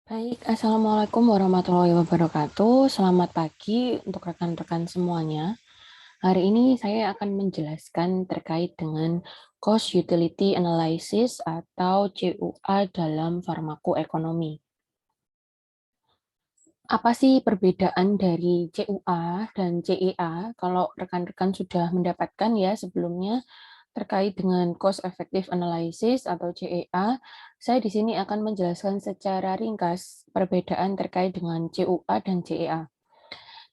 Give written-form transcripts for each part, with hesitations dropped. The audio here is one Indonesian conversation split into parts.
Baik, Assalamualaikum warahmatullahi wabarakatuh. Selamat pagi untuk rekan-rekan semuanya. Hari ini saya akan menjelaskan terkait dengan Cost Utility Analysis atau CUA dalam farmakoekonomi. Apa sih perbedaan dari CUA dan CEA? Kalau rekan-rekan sudah mendapatkan ya sebelumnya, terkait dengan cost effective analysis atau CEA, saya di sini akan menjelaskan secara ringkas perbedaan terkait dengan CUA dan CEA.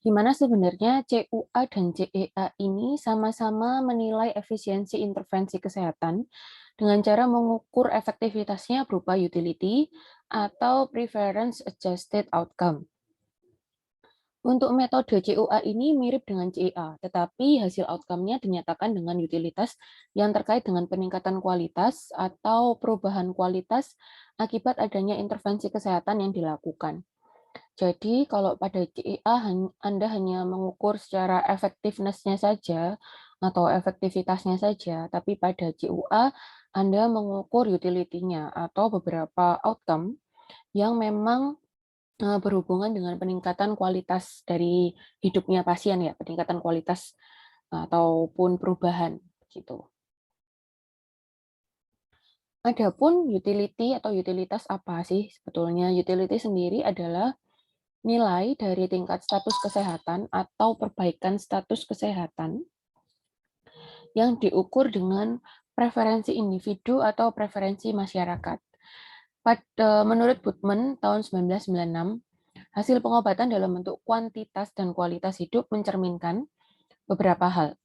Di mana sebenarnya CUA dan CEA ini sama-sama menilai efisiensi intervensi kesehatan dengan cara mengukur efektivitasnya berupa utility atau preference adjusted outcome. Untuk metode CUA ini mirip dengan CEA, tetapi hasil outcome-nya dinyatakan dengan utilitas yang terkait dengan peningkatan kualitas atau perubahan kualitas akibat adanya intervensi kesehatan yang dilakukan. Jadi, kalau pada CEA Anda hanya mengukur secara effectiveness-nya saja atau efektivitasnya saja, tapi pada CUA Anda mengukur utility-nya atau beberapa outcome yang memang berhubungan dengan peningkatan kualitas dari hidupnya pasien ya, peningkatan kualitas ataupun perubahan gitu. Adapun utility atau utilitas apa sih sebetulnya? Utility sendiri adalah nilai dari tingkat status kesehatan atau perbaikan status kesehatan yang diukur dengan preferensi individu atau preferensi masyarakat. Menurut Budman tahun 1996, hasil pengobatan dalam bentuk kuantitas dan kualitas hidup mencerminkan beberapa hal.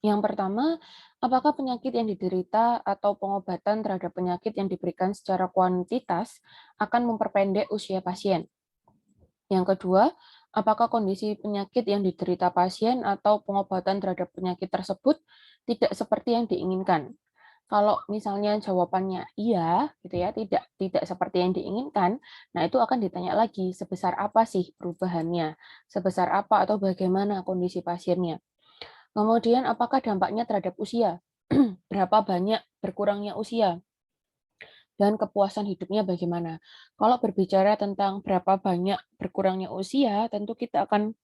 Yang pertama, apakah penyakit yang diderita atau pengobatan terhadap penyakit yang diberikan secara kuantitas akan memperpendek usia pasien. Yang kedua, apakah kondisi penyakit yang diderita pasien atau pengobatan terhadap penyakit tersebut tidak seperti yang diinginkan. Kalau misalnya jawabannya iya, gitu ya, tidak seperti yang diinginkan, nah itu akan ditanya lagi sebesar apa sih perubahannya, sebesar apa atau bagaimana kondisi pasiennya. Kemudian apakah dampaknya terhadap usia, berapa banyak berkurangnya usia, dan kepuasan hidupnya bagaimana. Kalau berbicara tentang berapa banyak berkurangnya usia, tentu kita akan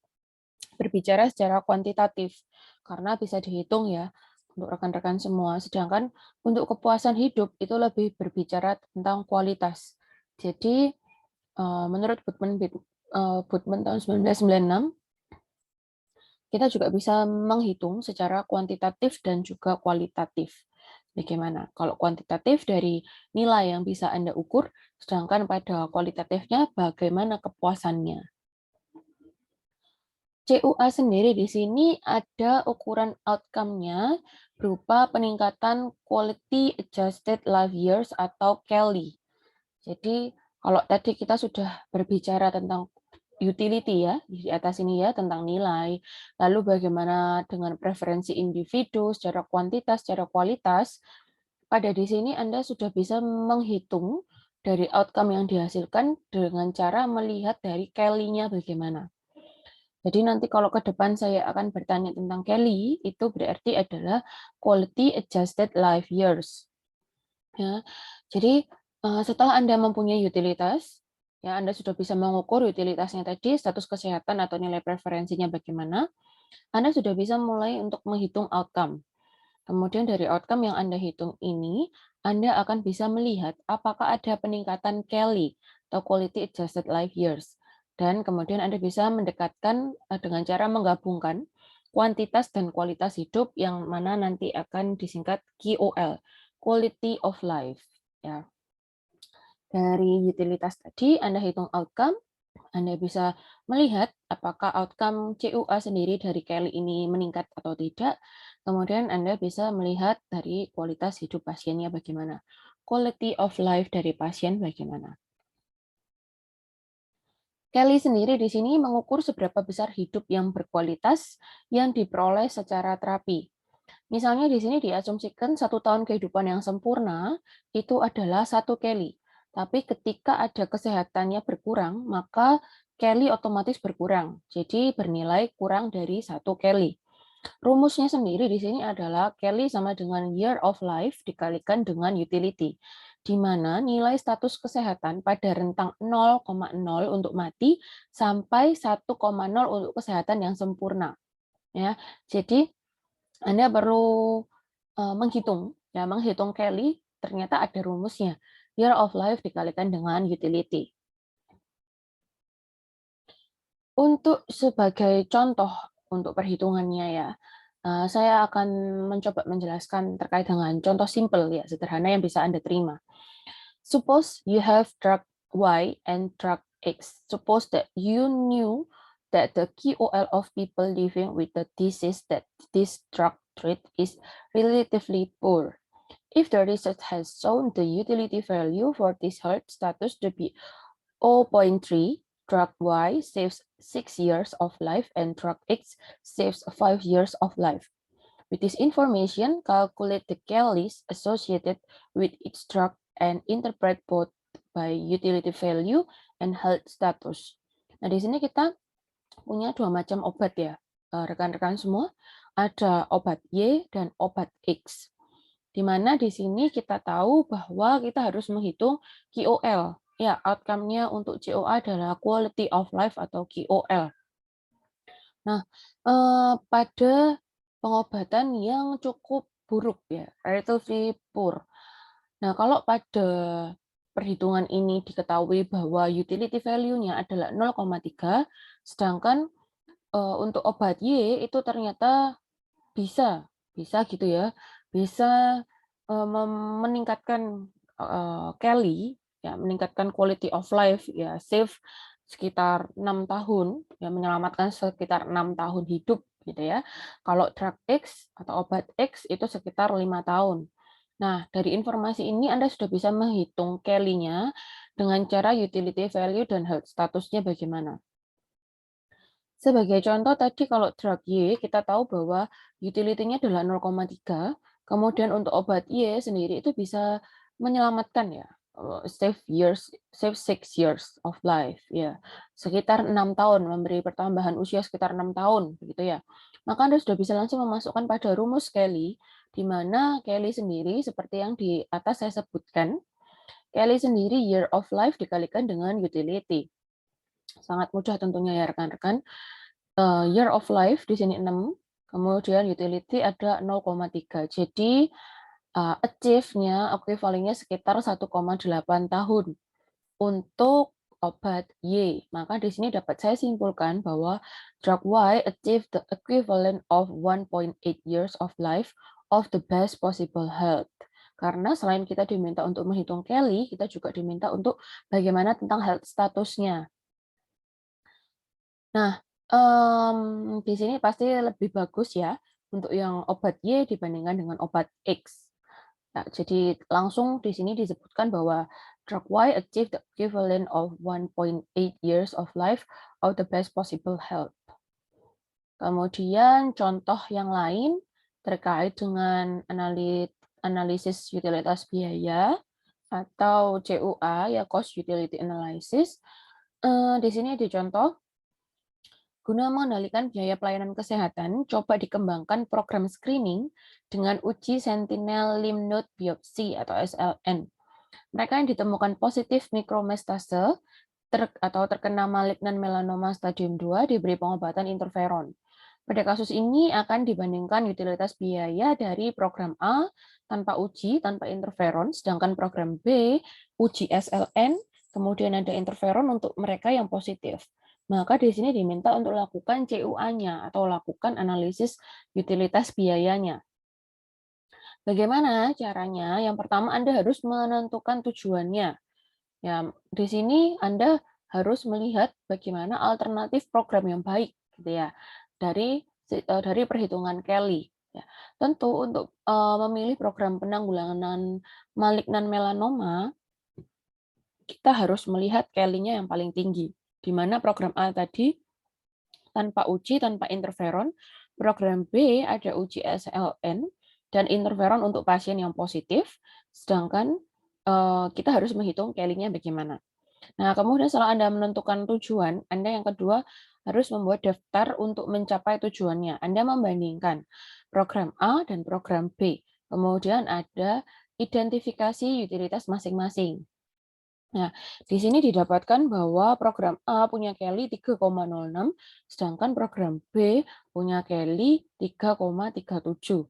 berbicara secara kuantitatif, karena bisa dihitung ya untuk rekan-rekan semua. Sedangkan untuk kepuasan hidup itu lebih berbicara tentang kualitas. Jadi menurut Budman tahun 1996, kita juga bisa menghitung secara kuantitatif dan juga kualitatif. Bagaimana? Kalau kuantitatif dari nilai yang bisa Anda ukur, sedangkan pada kualitatifnya bagaimana kepuasannya. CUA sendiri di sini ada ukuran outcome-nya berupa peningkatan Quality Adjusted Life Years atau QALY. Jadi kalau tadi kita sudah berbicara tentang utility ya, di atas ini ya, tentang nilai, lalu bagaimana dengan preferensi individu secara kuantitas, secara kualitas, pada di sini Anda sudah bisa menghitung dari outcome yang dihasilkan dengan cara melihat dari QALY-nya bagaimana. Jadi nanti kalau ke depan saya akan bertanya tentang Kelly, itu berarti adalah Quality Adjusted Life Years. Ya, jadi setelah Anda mempunyai utilitas, ya Anda sudah bisa mengukur utilitasnya tadi, status kesehatan atau nilai preferensinya bagaimana, Anda sudah bisa mulai untuk menghitung outcome. Kemudian dari outcome yang Anda hitung ini, Anda akan bisa melihat apakah ada peningkatan Kelly atau Quality Adjusted Life Years. Dan kemudian Anda bisa mendekatkan dengan cara menggabungkan kuantitas dan kualitas hidup yang mana nanti akan disingkat QOL, Quality of Life. Ya. Dari utilitas tadi, Anda hitung outcome, Anda bisa melihat apakah outcome CUA sendiri dari Kelly ini meningkat atau tidak. Kemudian Anda bisa melihat dari kualitas hidup pasiennya bagaimana. Quality of life dari pasien bagaimana. Kelly sendiri di sini mengukur seberapa besar hidup yang berkualitas yang diperoleh secara terapi. Misalnya di sini diasumsikan 1 tahun kehidupan yang sempurna itu adalah 1 Kelly. Tapi ketika ada kesehatannya berkurang, maka Kelly otomatis berkurang. Jadi bernilai kurang dari 1 Kelly. Rumusnya sendiri di sini adalah Kelly sama dengan year of life dikalikan dengan utility. di mana nilai status kesehatan pada rentang 0,0 untuk mati sampai 1,0 untuk kesehatan yang sempurna. Ya, jadi Anda perlu menghitung Kelly, ternyata ada rumusnya. Year of life dikalikan dengan utility. Untuk sebagai contoh untuk perhitungannya ya, saya akan mencoba menjelaskan terkait dengan contoh simple ya, sederhana yang bisa Anda terima. Suppose you have drug Y and drug X. Suppose that you knew that the QOL of people living with the disease that this drug treat is relatively poor. If the research has shown the utility value for this health status to be 0.3, drug Y saves 6 years of life and drug X saves 5 years of life. With this information, calculate the Kellys associated with each drug and interpret both by utility value and health status. Nah, di sini kita punya dua macam obat ya, rekan-rekan semua. Ada obat Y dan obat X. Di mana di sini kita tahu bahwa kita harus menghitung QOL. Ya, outcome-nya untuk COA adalah quality of life atau QOL. Nah, pada pengobatan yang cukup buruk ya, relatively poor. Nah, kalau pada perhitungan ini diketahui bahwa utility value-nya adalah 0,3, sedangkan untuk obat Y itu ternyata bisa gitu ya, bisa meningkatkan Kelly, ya meningkatkan quality of life, ya save sekitar 6 tahun, ya menyelamatkan sekitar 6 tahun hidup gitu ya. Kalau drug X atau obat X itu sekitar 5 tahun. Nah, dari informasi ini Anda sudah bisa menghitung Kelly-nya dengan cara utility value dan health statusnya bagaimana. Sebagai contoh tadi kalau drug Y, kita tahu bahwa utility-nya adalah 0,3, kemudian untuk obat Y sendiri itu bisa menyelamatkan ya, save 6 years of life ya. Sekitar 6 tahun, memberi pertambahan usia sekitar 6 tahun begitu ya. Maka Anda sudah bisa langsung memasukkan pada rumus Kelly, di mana Kelly sendiri seperti yang di atas saya sebutkan, Kelly sendiri year of life dikalikan dengan utility. Sangat mudah tentunya ya rekan-rekan. Year of life di sini 6, kemudian utility ada 0,3. Jadi achieve-nya, equivalent-nya sekitar 1,8 tahun untuk obat Y. Maka di sini dapat saya simpulkan bahwa drug Y achieve the equivalent of 1.8 years of life of the best possible health. Karena selain kita diminta untuk menghitung Kelly, kita juga diminta untuk bagaimana tentang health statusnya. Nah, di sini pasti lebih bagus ya untuk yang obat Y dibandingkan dengan obat X. Nah, jadi langsung di sini disebutkan bahwa drug Y achieve the equivalent of 1.8 years of life of the best possible health. Kemudian contoh yang lain terkait dengan analisis utilitas biaya atau CUA ya, cost utility analysis. Di sini ada contoh. Guna mengendalikan biaya pelayanan kesehatan, coba dikembangkan program screening dengan uji sentinel lymph node biopsi atau SLN. Mereka yang ditemukan positif mikromestase atau terkena malignan melanoma stadium 2 diberi pengobatan interferon. Pada kasus ini akan dibandingkan utilitas biaya dari program A tanpa uji, tanpa interferon, sedangkan program B uji SLN, kemudian ada interferon untuk mereka yang positif. Maka di sini diminta untuk lakukan CUA-nya atau lakukan analisis utilitas biayanya. Bagaimana caranya? Yang pertama Anda harus menentukan tujuannya. Ya, di sini Anda harus melihat bagaimana alternatif program yang baik gitu ya dari perhitungan Kelly. Ya, tentu untuk memilih program penanggulangan malignan melanoma, kita harus melihat Kelly-nya yang paling tinggi. Di mana program A tadi tanpa uji, tanpa interferon, program B ada uji SLN dan interferon untuk pasien yang positif, sedangkan kita harus menghitung Kelly-nya bagaimana. Nah, kemudian setelah Anda menentukan tujuan, Anda yang kedua harus membuat daftar untuk mencapai tujuannya. Anda membandingkan program A dan program B. Kemudian ada identifikasi utilitas masing-masing. Nah, di sini didapatkan bahwa program A punya Kelly 3,06, sedangkan program B punya Kelly 3,37.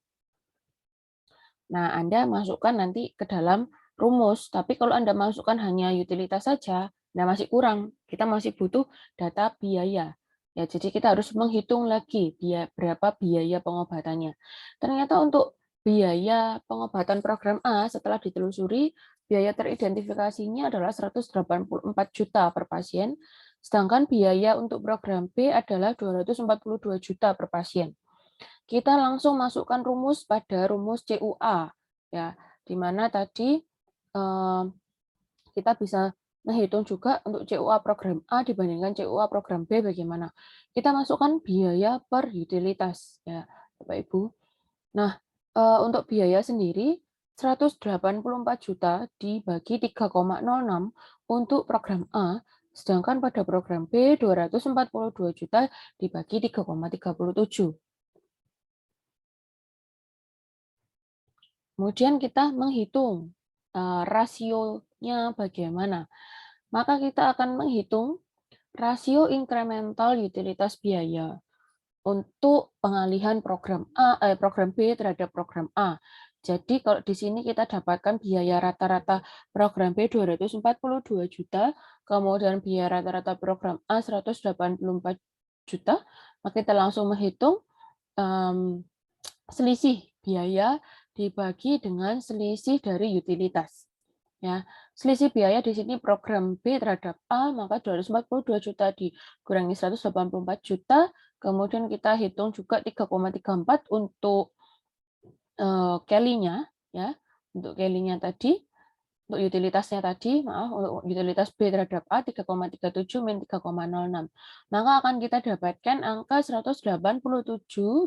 Nah, Anda masukkan nanti ke dalam rumus, tapi kalau Anda masukkan hanya utilitas saja, nah masih kurang. Kita masih butuh data biaya. Ya, jadi kita harus menghitung lagi berapa biaya pengobatannya. Ternyata untuk biaya pengobatan program A setelah ditelusuri, biaya teridentifikasinya adalah 184 juta per pasien, sedangkan biaya untuk program B adalah 242 juta per pasien. Kita langsung masukkan rumus pada rumus CUA, ya, di mana tadi kita bisa menghitung juga untuk CUA program A dibandingkan CUA program B bagaimana. Kita masukkan biaya per utilitas, ya, Bapak Ibu. Nah, untuk biaya sendiri 184 juta dibagi 3,06 untuk program A, sedangkan pada program B 242 juta dibagi 3,37. Kemudian kita menghitung rasionya bagaimana. Maka kita akan menghitung rasio inkremental utilitas biaya untuk pengalihan program B terhadap program A. Jadi kalau di sini kita dapatkan biaya rata-rata program B 242 juta, kemudian biaya rata-rata program A 184 juta, maka kita langsung menghitung selisih biaya dibagi dengan selisih dari utilitas. Ya, selisih biaya di sini program B terhadap A, maka 242 juta dikurangi 184 juta, kemudian kita hitung juga 3,34 untuk Kelly-nya, ya, untuk Kelly-nya tadi, untuk utilitasnya tadi, maaf, untuk utilitas B terhadap A 3,37 min 3,06. Maka akan kita dapatkan angka 187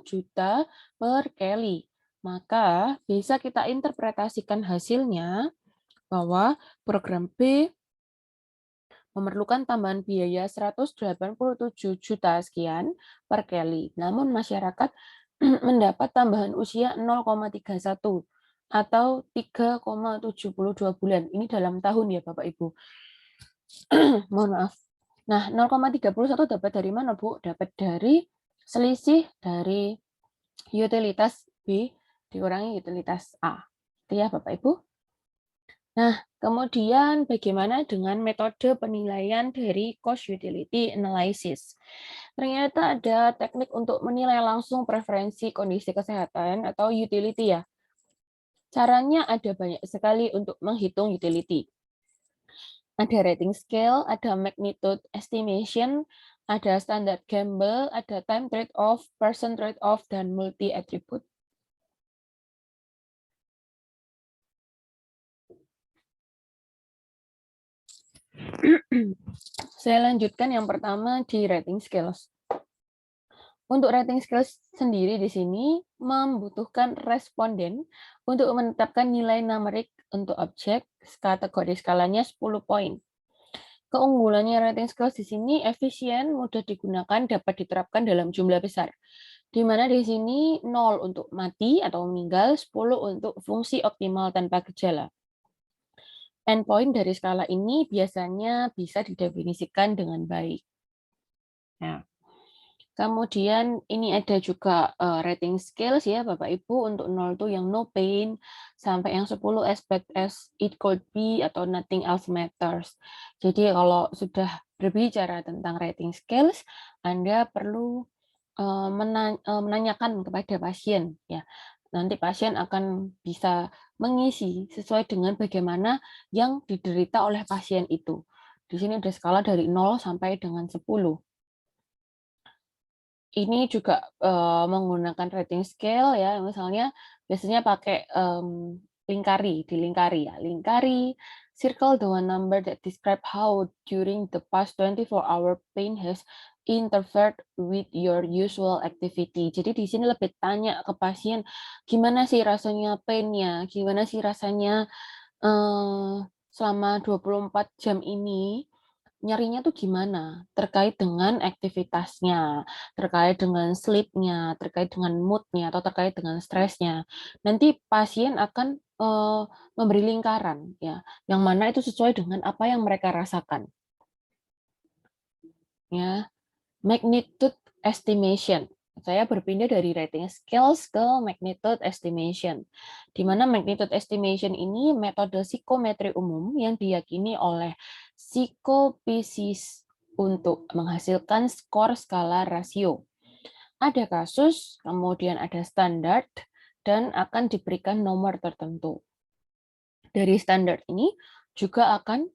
juta per Kelly. Maka bisa kita interpretasikan hasilnya bahwa program B memerlukan tambahan biaya 187 juta sekian per Kelly. Namun masyarakat mendapat tambahan usia 0,31 atau 3,72 bulan. Ini dalam tahun ya Bapak Ibu. Mohon maaf. Nah, 0,31 dapat dari mana, Bu? Dapat dari selisih dari utilitas B dikurangi utilitas A. Itu ya Bapak Ibu. Nah, kemudian bagaimana dengan metode penilaian dari cost utility analysis? Ternyata ada teknik untuk menilai langsung preferensi kondisi kesehatan atau utility ya. Caranya ada banyak sekali untuk menghitung utility. Ada rating scale, ada magnitude estimation, ada standard gamble, ada time trade-off, person trade-off, dan multi-attribute. Saya lanjutkan yang pertama di rating scales. Untuk rating scales sendiri di sini membutuhkan responden untuk menetapkan nilai numerik untuk objek, kategori skalanya 10 poin. Keunggulannya rating scales di sini efisien, mudah digunakan, dapat diterapkan dalam jumlah besar. Di mana di sini 0 untuk mati atau meninggal, 10 untuk fungsi optimal tanpa gejala. Endpoint dari skala ini biasanya bisa didefinisikan dengan baik. Nah, kemudian ini ada juga rating scales ya Bapak Ibu, untuk 0 itu yang no pain, sampai yang 10 as bad as it could be atau nothing else matters. Jadi kalau sudah berbicara tentang rating scales, Anda perlu menanyakan kepada pasien ya. Nanti pasien akan bisa mengisi sesuai dengan bagaimana yang diderita oleh pasien itu. Di sini ada skala dari 0 sampai dengan 10. Ini juga menggunakan rating scale ya, misalnya biasanya pakai dilingkari ya. Lingkari, circle the one number that describe how during the past 24-hour pain has interfered with your usual activity. Jadi di sini lebih tanya ke pasien, gimana sih rasanya pain-nya, gimana sih rasanya selama 24 jam ini nyarinya tuh gimana? Terkait dengan aktivitasnya, terkait dengan sleep-nya, terkait dengan mood-nya, atau terkait dengan stresnya. Nanti pasien akan memberi lingkaran, ya, yang mana itu sesuai dengan apa yang mereka rasakan. Ya, magnitude estimation. Saya berpindah dari rating skills ke magnitude estimation. Di mana magnitude estimation ini metode psikometri umum yang diyakini oleh psikopisis untuk menghasilkan skor skala rasio. Ada kasus, kemudian ada standar, dan akan diberikan nomor tertentu. Dari standar ini juga akan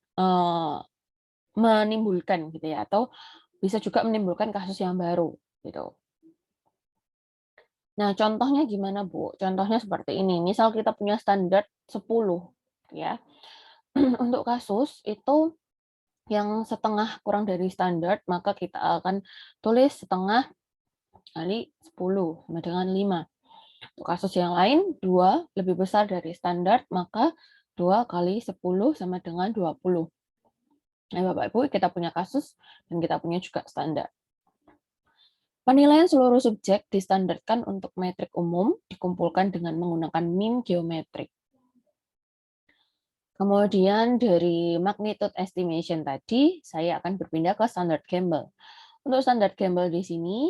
menimbulkan gitu ya, atau bisa juga menimbulkan kasus yang baru gitu. Nah, contohnya gimana, Bu? Contohnya seperti ini. Misal kita punya standar 10 ya. Untuk kasus itu yang setengah kurang dari standar, maka kita akan tulis setengah kali 10 sama dengan 5. Untuk kasus yang lain, 2 lebih besar dari standar, maka 2 kali 10 sama dengan 20. Nah, Bapak Ibu, kita punya kasus dan kita punya juga standar. Penilaian seluruh subjek distandarkan untuk metrik umum dikumpulkan dengan menggunakan mean geometrik. Kemudian dari magnitude estimation tadi, saya akan berpindah ke standard Campbell. Untuk standard Campbell di sini,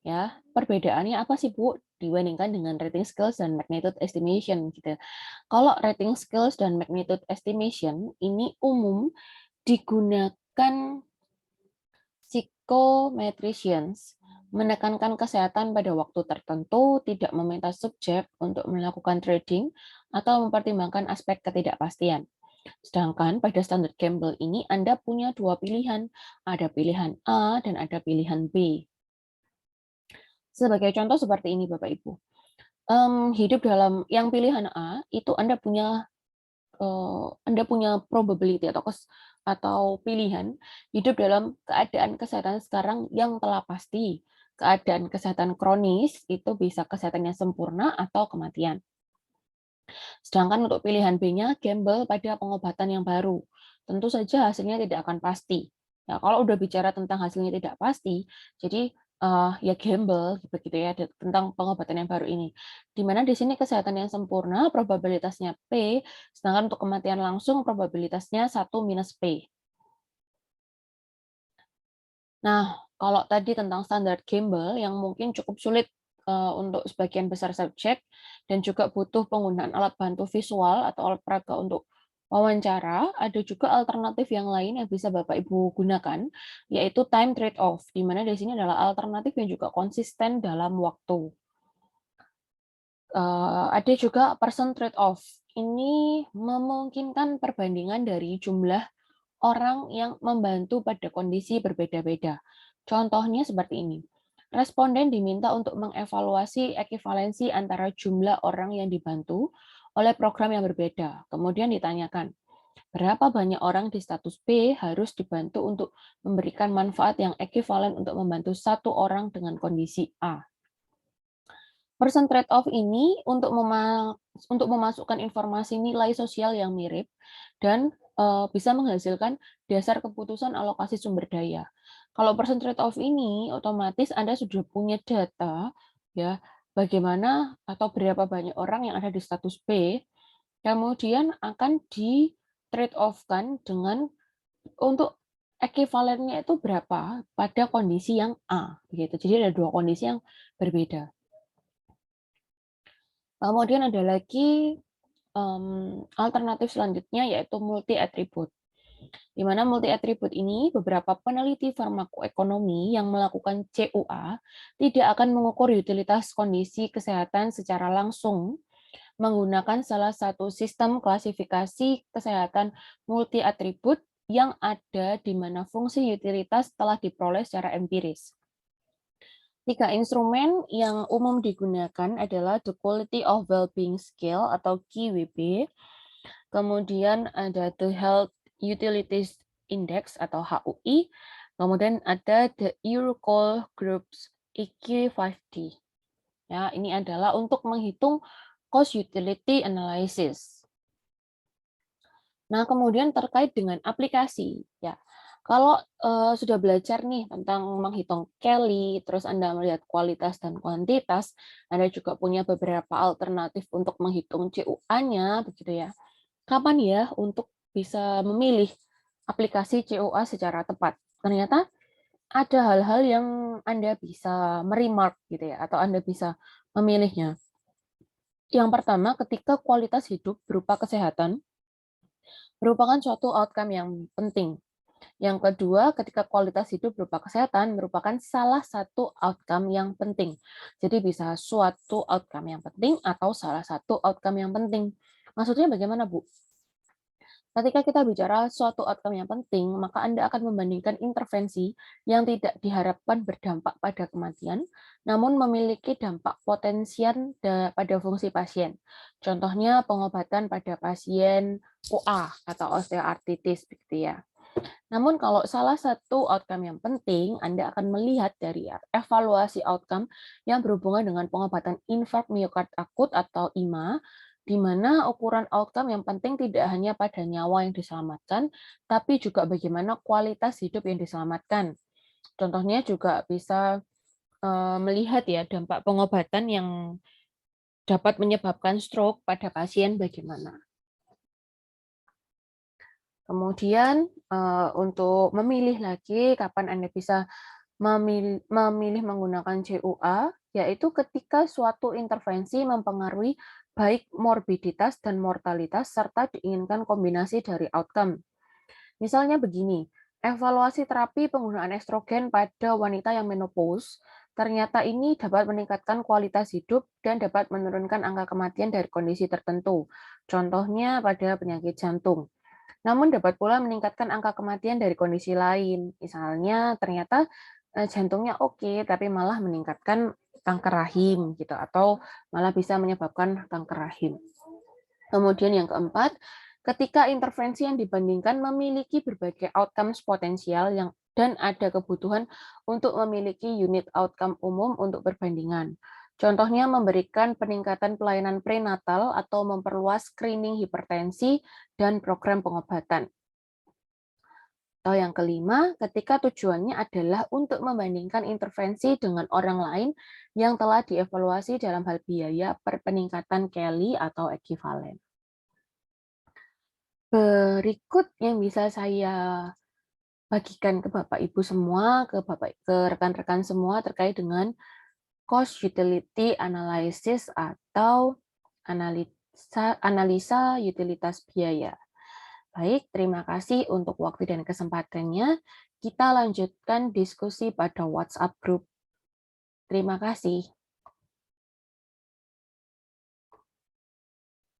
ya perbedaannya apa sih Bu dibandingkan dengan rating skills dan magnitude estimation gitu. Kalau rating skills dan magnitude estimation ini umum digunakan psychometricians menekankan kesehatan pada waktu tertentu, tidak meminta subjek untuk melakukan trading atau mempertimbangkan aspek ketidakpastian. Sedangkan pada standar Campbell ini Anda punya dua pilihan, ada pilihan A dan ada pilihan B. Sebagai contoh seperti ini Bapak Ibu, hidup dalam yang pilihan A itu Anda punya probability atau pilihan hidup dalam keadaan kesehatan sekarang yang telah pasti. Keadaan kesehatan kronis itu bisa kesehatan yang sempurna atau kematian. Sedangkan untuk pilihan B-nya gamble pada pengobatan yang baru. Tentu saja hasilnya tidak akan pasti. Ya, kalau udah bicara tentang hasilnya tidak pasti, jadi ya gamble begitu ya tentang pengobatan yang baru ini. Di mana di sini kesehatan yang sempurna probabilitasnya P, sedangkan untuk kematian langsung probabilitasnya 1 minus P. Nah, kalau tadi tentang standar Campbell yang mungkin cukup sulit untuk sebagian besar subjek dan juga butuh penggunaan alat bantu visual atau alat peraga untuk wawancara, ada juga alternatif yang lain yang bisa Bapak Ibu gunakan, yaitu time trade-off, di mana di sini adalah alternatif yang juga konsisten dalam waktu. Ada juga person trade-off. Ini memungkinkan perbandingan dari jumlah orang yang membantu pada kondisi berbeda-beda. Contohnya seperti ini. Responden diminta untuk mengevaluasi ekivalensi antara jumlah orang yang dibantu oleh program yang berbeda. Kemudian ditanyakan, berapa banyak orang di status B harus dibantu untuk memberikan manfaat yang ekivalen untuk membantu satu orang dengan kondisi A. Person trade-off ini untuk memasukkan informasi nilai sosial yang mirip dan bisa menghasilkan dasar keputusan alokasi sumber daya. Kalau person trade-off ini otomatis Anda sudah punya data ya bagaimana atau berapa banyak orang yang ada di status B, kemudian akan di trade off-kan dengan untuk ekivalennya itu berapa pada kondisi yang A begitu. Jadi ada dua kondisi yang berbeda. Kemudian ada lagi alternatif selanjutnya yaitu multi atribut. Di mana multi atribut ini beberapa peneliti farmakoekonomi yang melakukan CUA tidak akan mengukur utilitas kondisi kesehatan secara langsung menggunakan salah satu sistem klasifikasi kesehatan multi atribut yang ada di mana fungsi utilitas telah diperoleh secara empiris. 3 instrumen yang umum digunakan adalah the Quality of Well-being Scale atau QWB, kemudian ada the Health Utilities Index atau HUI, kemudian ada the Eurocall Groups EQ5D. Ya, ini adalah untuk menghitung cost utility analysis. Nah, kemudian terkait dengan aplikasi, ya. Kalau sudah belajar nih tentang menghitung Kelly, terus Anda melihat kualitas dan kuantitas, Anda juga punya beberapa alternatif untuk menghitung CUA-nya, begitu ya. Kapan ya untuk bisa memilih aplikasi CUA secara tepat? Ternyata ada hal-hal yang Anda bisa meremark gitu ya, atau Anda bisa memilihnya. Yang pertama, ketika kualitas hidup berupa kesehatan merupakan suatu outcome yang penting. Yang kedua, ketika kualitas hidup berupa kesehatan merupakan salah satu outcome yang penting. Jadi bisa suatu outcome yang penting atau salah satu outcome yang penting. Maksudnya bagaimana, Bu? Ketika kita bicara suatu outcome yang penting, maka Anda akan membandingkan intervensi yang tidak diharapkan berdampak pada kematian, namun memiliki dampak potensial pada fungsi pasien. Contohnya pengobatan pada pasien OA atau osteoartritis, begitu ya. Namun kalau salah satu outcome yang penting, Anda akan melihat dari evaluasi outcome yang berhubungan dengan pengobatan infark miokard akut atau IMA, di mana ukuran outcome yang penting tidak hanya pada nyawa yang diselamatkan, tapi juga bagaimana kualitas hidup yang diselamatkan. Contohnya juga bisa melihat ya dampak pengobatan yang dapat menyebabkan stroke pada pasien bagaimana. Kemudian untuk memilih lagi kapan Anda bisa memilih menggunakan CUA, yaitu ketika suatu intervensi mempengaruhi baik morbiditas dan mortalitas serta diinginkan kombinasi dari outcome. Misalnya begini, evaluasi terapi penggunaan estrogen pada wanita yang menopause, ternyata ini dapat meningkatkan kualitas hidup dan dapat menurunkan angka kematian dari kondisi tertentu. Contohnya pada penyakit jantung. Namun dapat pula meningkatkan angka kematian dari kondisi lain. Misalnya ternyata jantungnya oke, tapi malah meningkatkan kanker rahim gitu atau malah bisa menyebabkan kanker rahim. Kemudian yang keempat, ketika intervensi yang dibandingkan memiliki berbagai outcomes potensial dan ada kebutuhan untuk memiliki unit outcome umum untuk perbandingan. Contohnya memberikan peningkatan pelayanan prenatal atau memperluas screening hipertensi dan program pengobatan. Atau yang kelima, ketika tujuannya adalah untuk membandingkan intervensi dengan orang lain yang telah dievaluasi dalam hal biaya per peningkatan Kelly atau ekivalen. Berikut yang bisa saya bagikan ke Bapak Ibu semua, ke rekan-rekan semua terkait dengan cost utility analysis atau analisa utilitas biaya. Baik, terima kasih untuk waktu dan kesempatannya. Kita lanjutkan diskusi pada WhatsApp group. Terima kasih.